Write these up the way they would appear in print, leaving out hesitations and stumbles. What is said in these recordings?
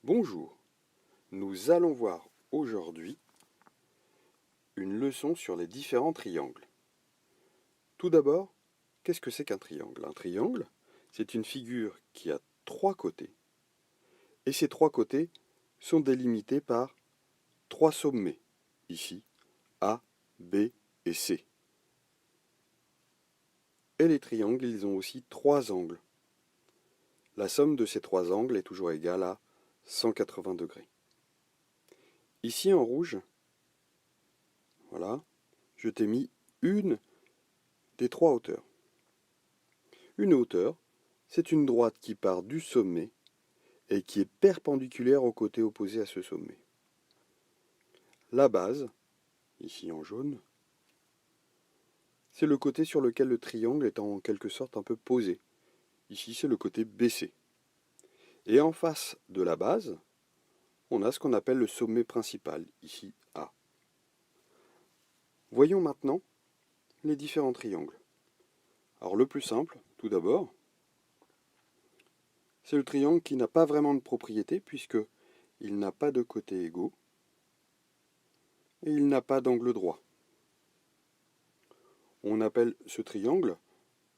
Bonjour, nous allons voir aujourd'hui une leçon sur les différents triangles. Tout d'abord, qu'est-ce que c'est qu'un triangle? Un triangle, c'est une figure qui a trois côtés, et ces trois côtés sont délimités par trois sommets, ici, A, B et C. Et les triangles, ils ont aussi trois angles. La somme de ces trois angles est toujours égale à 180 degrés. Ici en rouge, voilà, je t'ai mis une des trois hauteurs. Une hauteur, c'est une droite qui part du sommet et qui est perpendiculaire au côté opposé à ce sommet. La base, ici en jaune, c'est le côté sur lequel le triangle est en quelque sorte un peu posé. Ici, c'est le côté baissé. Et en face de la base, on a ce qu'on appelle le sommet principal, ici A. Voyons maintenant les différents triangles. Alors le plus simple, tout d'abord, c'est le triangle qui n'a pas vraiment de propriété puisque il n'a pas de côtés égaux et il n'a pas d'angle droit. On appelle ce triangle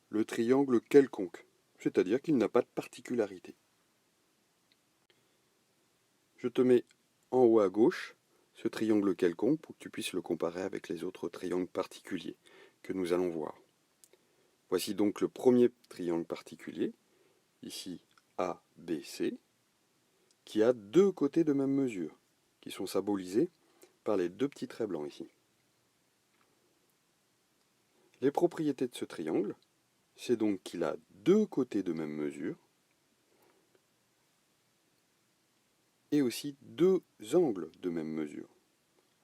le triangle quelconque, c'est-à-dire qu'il n'a pas de particularité. Je te mets en haut à gauche ce triangle quelconque pour que tu puisses le comparer avec les autres triangles particuliers que nous allons voir. Voici donc le premier triangle particulier, ici ABC, qui a deux côtés de même mesure, qui sont symbolisés par les deux petits traits blancs ici. Les propriétés de ce triangle, c'est donc qu'il a deux côtés de même mesure et aussi deux angles de même mesure,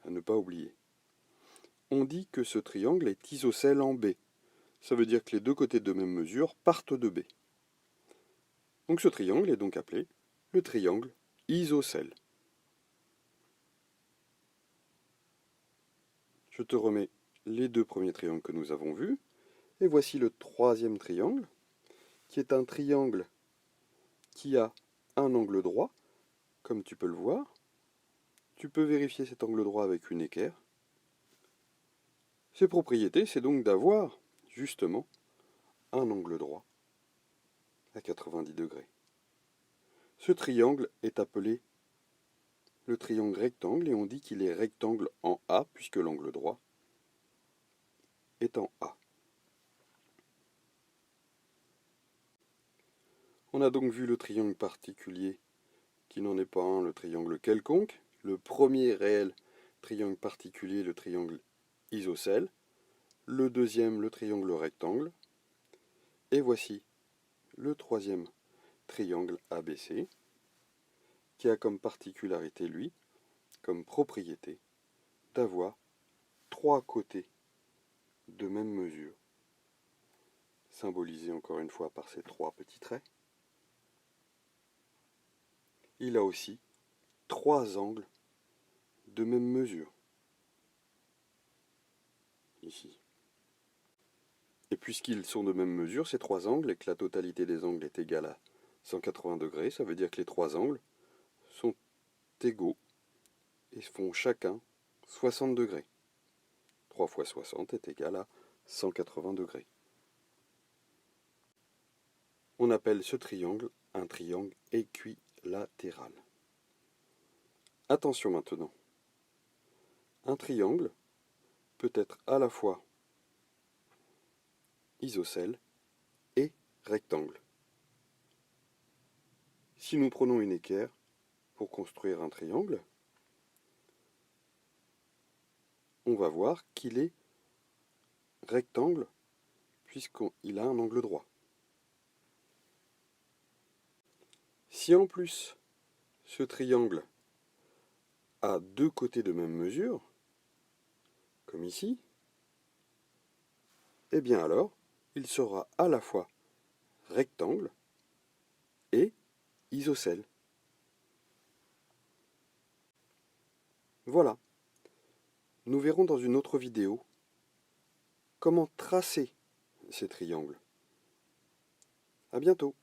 à ne pas oublier. On dit que ce triangle est isocèle en B. Ça veut dire que les deux côtés de même mesure partent de B. Donc ce triangle est donc appelé le triangle isocèle. Je te remets les deux premiers triangles que nous avons vus. Et voici le troisième triangle, qui est un triangle qui a un angle droit, comme tu peux le voir. Tu peux vérifier cet angle droit avec une équerre. Ses propriétés, c'est donc d'avoir, justement, un angle droit à 90 degrés. Ce triangle est appelé le triangle rectangle et on dit qu'il est rectangle en A puisque l'angle droit est en A. On a donc vu le triangle particulier qui n'en est pas un, le triangle quelconque, le premier réel triangle particulier, le triangle isocèle, le deuxième, le triangle rectangle, et voici le troisième triangle ABC, qui a comme particularité, lui, comme propriété, d'avoir trois côtés de même mesure, symbolisés encore une fois par ces trois petits traits. Il a aussi trois angles de même mesure, ici. Et puisqu'ils sont de même mesure, ces trois angles, et que la totalité des angles est égale à 180 degrés, ça veut dire que les trois angles sont égaux et font chacun 60 degrés. 3 fois 60 est égal à 180 degrés. On appelle ce triangle un triangle équilatéral. Attention maintenant. Un triangle peut être à la fois isocèle et rectangle. Si nous prenons une équerre pour construire un triangle, on va voir qu'il est rectangle puisqu'il a un angle droit. Si en plus ce triangle a deux côtés de même mesure, comme ici, eh bien alors, il sera à la fois rectangle et isocèle. Voilà. Nous verrons dans une autre vidéo comment tracer ces triangles. À bientôt.